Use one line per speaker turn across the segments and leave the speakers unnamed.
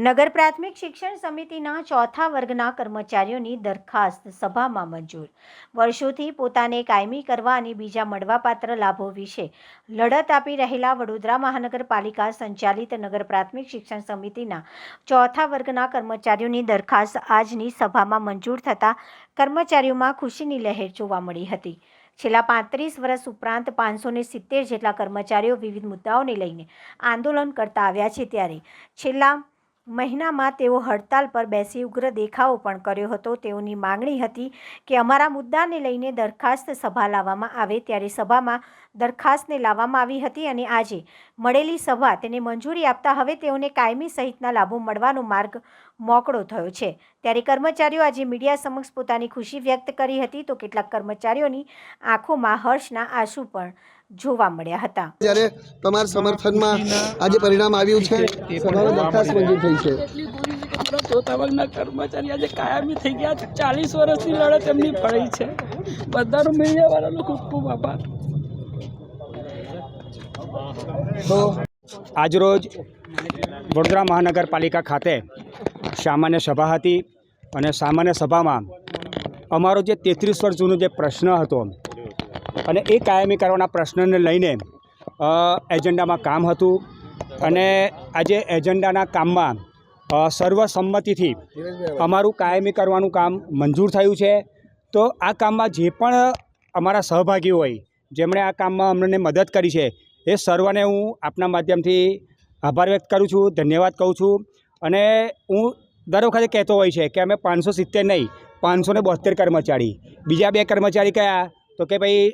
નગર પ્રાથમિક શિક્ષણ સમિતિના ચોથા વર્ગના કર્મચારીઓની દરખાસ્ત સભામાં મંજૂર। વર્ષોથી પોતાને કાયમી કરવા અને બીજા મળવાપાત્ર લાભો વિશે લડત આપી રહેલા વડોદરા મહાનગરપાલિકા સંચાલિત નગર પ્રાથમિક શિક્ષણ સમિતિના ચોથા વર્ગના કર્મચારીઓની દરખાસ્ત આજની સભામાં મંજૂર થતાં કર્મચારીઓમાં ખુશીની લહેર જોવા મળી હતી। છેલ્લા 35 વર્ષ ઉપરાંત 570 જેટલા કર્મચારીઓ વિવિધ મુદ્દાઓને લઈને આંદોલન કરતા આવ્યા છે, ત્યારે છેલ્લા મહિનામાં તેઓ હડતાલ પર બેસી ઉગ્ર દેખાવો પણ કર્યો હતો। તેઓની માંગણી હતી કે અમારા મુદ્દાને લઈને દરખાસ્ત સભા લાવવામાં આવે, ત્યારે સભામાં દરખાસ્તને લાવવામાં આવી હતી અને આજે મળેલી સભા તેને મંજૂરી આપતા હવે તેઓને કાયમી સહિતના લાભો મળવાનો માર્ગ મોકળો થયો છે। ત્યારે કર્મચારીઓ આજે મીડિયા સમક્ષ પોતાની ખુશી વ્યક્ત કરી હતી, તો કેટલાક કર્મચારીઓની આંખોમાં હર્ષના આંસુ પણ જોવા મળ્યા હતા।
જ્યારે તમારા સમર્થનમાં આજે પરિણામ આવ્યું છે, સભામાં દરખાસ્ત મંજૂર થઈ છે।
ચોથા વર્ગના કર્મચારી આજે કાયમી થઈ ગયા છે। 40 વર્ષની લડત એમની પડી છે। બધાનો મીડિયાવાળાનો ખૂબ ખૂબ આભાર।
તો આજરોજ વડોદરા મહાનગરપાલિકા ખાતે સામાન્ય સભા હતી અને સામાન્ય સભામાં અમારો જે 33 વર્ષ જૂનો જે પ્રશ્ન હતો અને એ કાયમી કરવાના પ્રશ્નને લઈને એજન્ડામાં કામ હતું અને આજે એજન્ડાના કામમાં સર્વસંમતિથી અમારું કાયમી કરવાનું કામ મંજૂર થયું છે। તો આ કામમાં જે પણ અમારા સહભાગી હોય, જેમણે આ કામમાં અમને મદદ કરી છે, એ સર્વને હું આપના માધ્યમથી આભાર વ્યક્ત કરું છું, ધન્યવાદ કહું છું। અને હું દર વખતે કહેતો હોય છે કે અમે 570 નહીં 572 કર્મચારી, બીજા 2 કર્મચારી કયા તો કે ભાઈ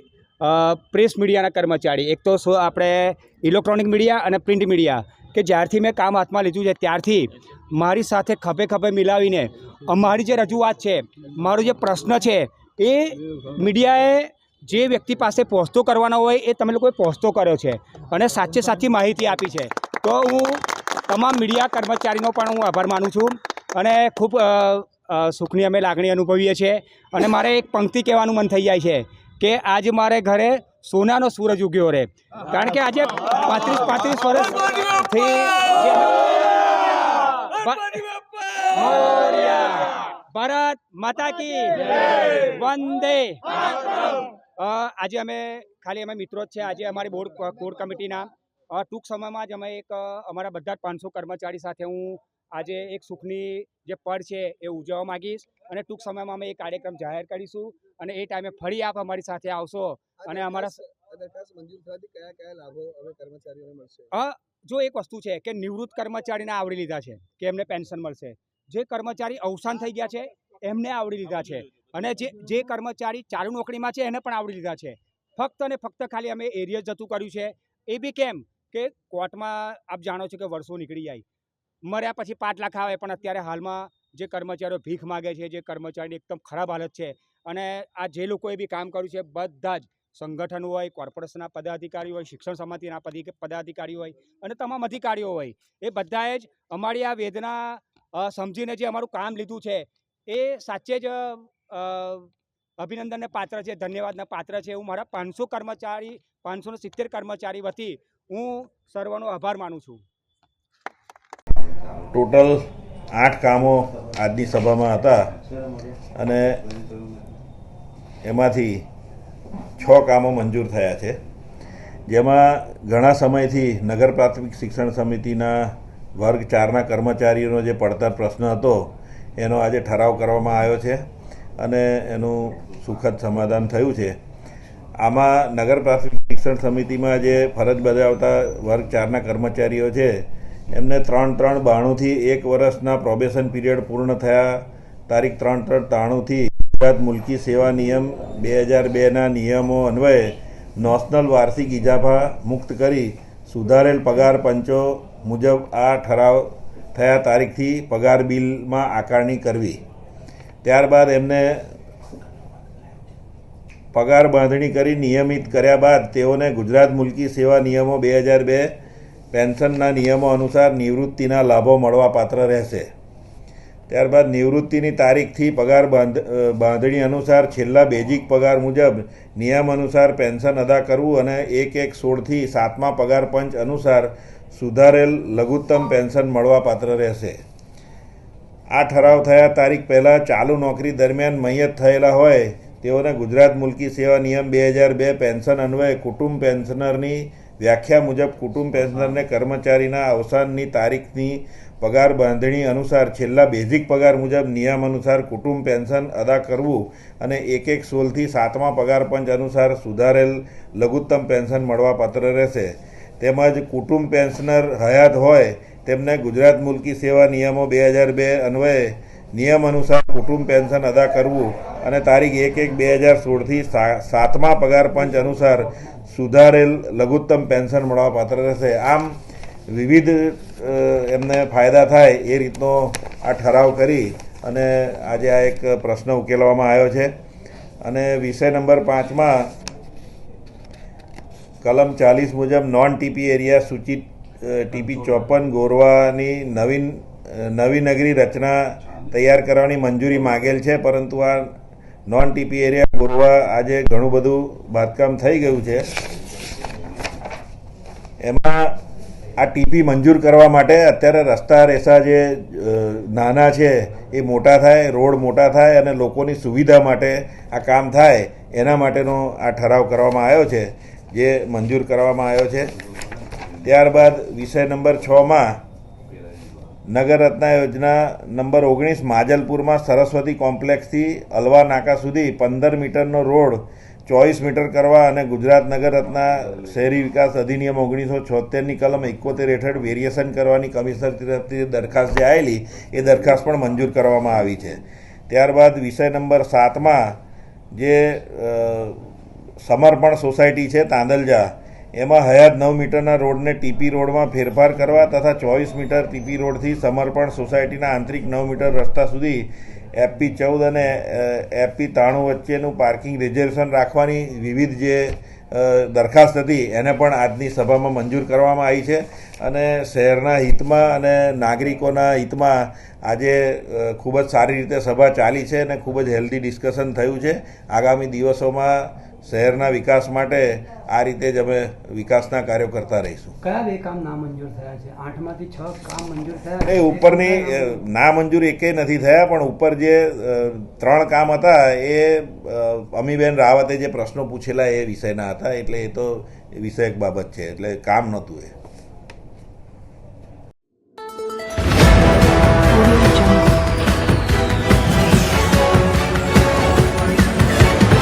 પ્રેસ મીડિયાના કર્મચારી, એક તો આપણે ઇલેક્ટ્રોનિક મીડિયા અને પ્રિન્ટ મીડિયા, કે જ્યારથી મેં કામ હાથમાં લીધું છે ત્યારથી મારી સાથે ખભે ખભે મિલાવીને અમારી જે રજૂઆત છે, મારો જે પ્રશ્ન છે, એ મીડિયાએ જે વ્યક્તિ પાસે પહોંચતો કરવાનો હોય એ તમે લોકોએ પહોંચતો કર્યો છે અને સાચે સાચી માહિતી આપી છે। તો હું તમામ મીડિયા કર્મચારીનો પણ હું આભાર માનું છું અને ખૂબ સુખની અમે લાગણી અનુભવીએ છીએ। અને મારે એક પંક્તિ કહેવાનું મન થઈ જાય છે કે આજે મારે ઘરે સોનાનો સૂરજ ઉગ્યો રહે, કારણ કે આજે 35 વર્ષથી ભારત માતા કી વંદે। આજે અમે મિત્રો જ છે। આજે અમારી કોર કમિટીના ટૂંક સમયમાં જ અમે એક અમારા બધા જ 500 કર્મચારી સાથે હું આજે એક સુખની જે પળ છે એ ઉજવવા માગીશ અને ટૂંક સમયમાં અમે એ કાર્યક્રમ જાહેર કરીશું અને એ ટાઈમે ફરી આપ અમારી સાથે આવશો અને અમારા
દરખાસ્ત મંજૂર થવાથી કયા કયા લાભો હવે કર્મચારીઓને મળશે?
જો એક વસ્તુ છે કે નિવૃત્ત કર્મચારીને આવરી લીધા છે કે એમને પેન્શન મળશે, જે કર્મચારી અવસાન થઈ ગયા છે એમને આવરી લીધા છે અને જે કર્મચારી ચાલુ નોકરીમાં છે એને પણ આવરી લીધા છે। ફક્ત અને ફક્ત ખાલી અમે એરિયર જતું કર્યું છે। એ બી કેમ કે કોર્ટમાં આપ જાણો છો કે વર્ષો નીકળી જાય, મર્યા પછી 5 લાખ આવે, પણ અત્યારે હાલમાં જે કર્મચારીઓ ભીખ માગે છે, જે કર્મચારીની એકદમ ખરાબ હાલત છે, અને આ જે લોકોએ બી કામ કર્યું છે બધા જ સંગઠન હોય, કોર્પોરેશનના પદાધિકારીઓ હોય, શિક્ષણ સમિતિના પદાધિકારીઓ હોય અને તમામ અધિકારીઓ હોય, એ બધાએ જ અમારી આ વેદના સમજીને જે અમારું કામ લીધું છે એ સાચે જ અભિનંદનને પાત્ર છે, ધન્યવાદના પાત્ર છે। હું મારા 570 કર્મચારી વતી હું સર્વનો આભાર માનું છું।
ટોટલ 8 કામો આજની સભામાં હતા અને એમાંથી 6 કામો મંજૂર થયા છે, જેમાં ઘણા સમયથી નગર પ્રાથમિક શિક્ષણ સમિતિના વર્ગ 4ના કર્મચારીઓનો જે પડતર પ્રશ્ન હતો એનો આજે ઠરાવ કરવામાં આવ્યો છે અને એનું સુખદ સમાધાન થયું છે। આમાં નગર પ્રાથમિક શિક્ષણ સમિતિમાં જે ફરજ બજાવતા વર્ગ 4ના કર્મચારીઓ છે એમને 3/3/92થી 1 વર્ષના પ્રોબેશન પીરિયડ પૂર્ણ થયા તારીખ 3/3/93થી ગુજરાત મુલકી સેવા નિયમ 2002ના નિયમો અન્વયે નેશનલ વાર્ષિક ઇજાફા મુક્ત કરી સુધારેલ પગાર પંચો મુજબ આ ઠરાવ થયા તારીખથી પગાર બિલમાં આકારણી કરવી। ત્યારબાદ એમને પગાર બાંધણી કરી નિયમિત કર્યા બાદ તેઓને ગુજરાત મુલકી સેવા નિયમો 2002 પેન્શનના નિયમો અનુસાર નિવૃત્તિના લાભો મળવા પાત્ર રહેશે। ત્યારબાદ નિવૃત્તિની તારીખથી પગાર બાંધણી અનુસાર છેલ્લા બેઝિક પગાર મુજબ નિયમ અનુસાર પેન્શન અદા કરવું અને 1/1/16થી 7મા પગાર પંચ અનુસાર સુધારેલ લઘુત્તમ પેન્શન મળવા પાત્ર રહેશે। આ ઠરાવ થયા તારીખ પહેલાં ચાલુ નોકરી દરમિયાન મૈયત થયેલા હોય તેઓને ગુજરાત મુલ્કી સેવા નિયમ 2002 પેન્શન અન્વયે કુટુંબ પેન્શનરની વ્યાખ્યા મુજબ કુટુંબ પેન્શનરને કર્મચારીના અવસાનની તારીખની પગાર બાંધણી અનુસાર છેલ્લા બેઝિક પગાર મુજબ નિયમ અનુસાર કુટુંબ પેન્શન અદા કરવું અને 1/16 થી 7મા પગાર પંચ અનુસાર સુધારેલ લઘુત્તમ પેન્શન મળવાપાત્ર રહેશે. તેમજ કુટુંબ પેન્શનર હયાત હોય તેમને ગુજરાત મુલ્કી સેવા નિયમો 2002 અન્વયે નિયમ અનુસાર કુટુંબ પેન્શન અદા કરવું અને તારીખ 1/1/2016 થી 7મા પગાર પંચ અનુસાર સુધારેલ લઘુત્તમ પેન્શન મળવાપાત્ર રહેશે. આમ વિવિધ એમને ફાયદા થાય એ રીતનો આ ઠરાવ કરી અને આજે આ એક પ્રશ્ન ઉકેલવામાં આવ્યો છે. અને વિષય નંબર 5માં કલમ 40 મુજબ નોન ટીપી એરિયા સૂચિત ટીપી 54 ગોરવાની નવી નગરી રચના તૈયાર કરવાની મંજૂરી માગેલ છે, પરંતુ આ નોન ટીપી એરિયા ગોરવા આજે ઘણું બધું બાંધકામ થઈ ગયું છે. એમાં આ ટીપી મંજૂર કરવા માટે અત્યારે રસ્તા રેસા જે નાના છે એ મોટા થાય, રોડ મોટા થાય અને લોકોની સુવિધા માટે આ કામ થાય એના માટેનો આ ઠરાવ કરવામાં આવ્યો છે, જે મંજૂર કરવામાં આવ્યો છે. ત્યારબાદ વિષય નંબર 6માં નગર રત્ના યોજના નંબર 19 માજલપુરમાં સરસ્વતી કોમ્પ્લેક્સથી અલવા નાકા સુધી 15 મીટરનો રોડ 24 મીટર કરવા અને ગુજરાત નગર રત્ના શહેરી વિકાસ અધિનિયમ 1976ની કલમ 71 હેઠળ વેરિએશન કરવાની કમિશનર તરફથી દરખાસ્ત જે આવેલી એ દરખાસ્ત પણ મંજૂર કરવામાં આવી છે. ત્યારબાદ વિષય નંબર 7માં જે સમર્પણ સોસાયટી છે તાંદલજા, એમાં હયાત 9 મીટરના રોડને ટીપી રોડમાં ફેરફાર કરવા તથા 24 મીટર ટીપી રોડથી સમર્પણ સોસાયટીના આંતરિક 9 મીટર રસ્તા સુધી FP 14 અને FP 93 વચ્ચેનું પાર્કિંગ રિઝર્વેશન રાખવાની વિવિધ જે દરખાસ્ત હતી એને પણ આજની સભામાં મંજૂર કરવામાં આવી છે. અને શહેરના હિતમાં અને નાગરિકોના હિતમાં આજે ખૂબ જ સારી રીતે સભા ચાલી છે અને ખૂબ જ હેલ્ધી ડિસ્કશન થયું છે. આગામી દિવસોમાં શહેરના વિકાસ માટે આ રીતે જ અમે વિકાસના કાર્યો કરતા રહીશું.
કયા 2 કામ નામંજૂર થયા છે? 8માંથી 6 કામ મંજૂર થયા?
એ ઉપરની નામંજૂર એકે નથી થયા, પણ ઉપર જે 3 કામ હતા એ અમીબેન રાવતે જે પ્રશ્નો પૂછેલા એ વિષયના હતા, એટલે એ તો વિષયક બાબત છે, એટલે કામ નહોતું એ.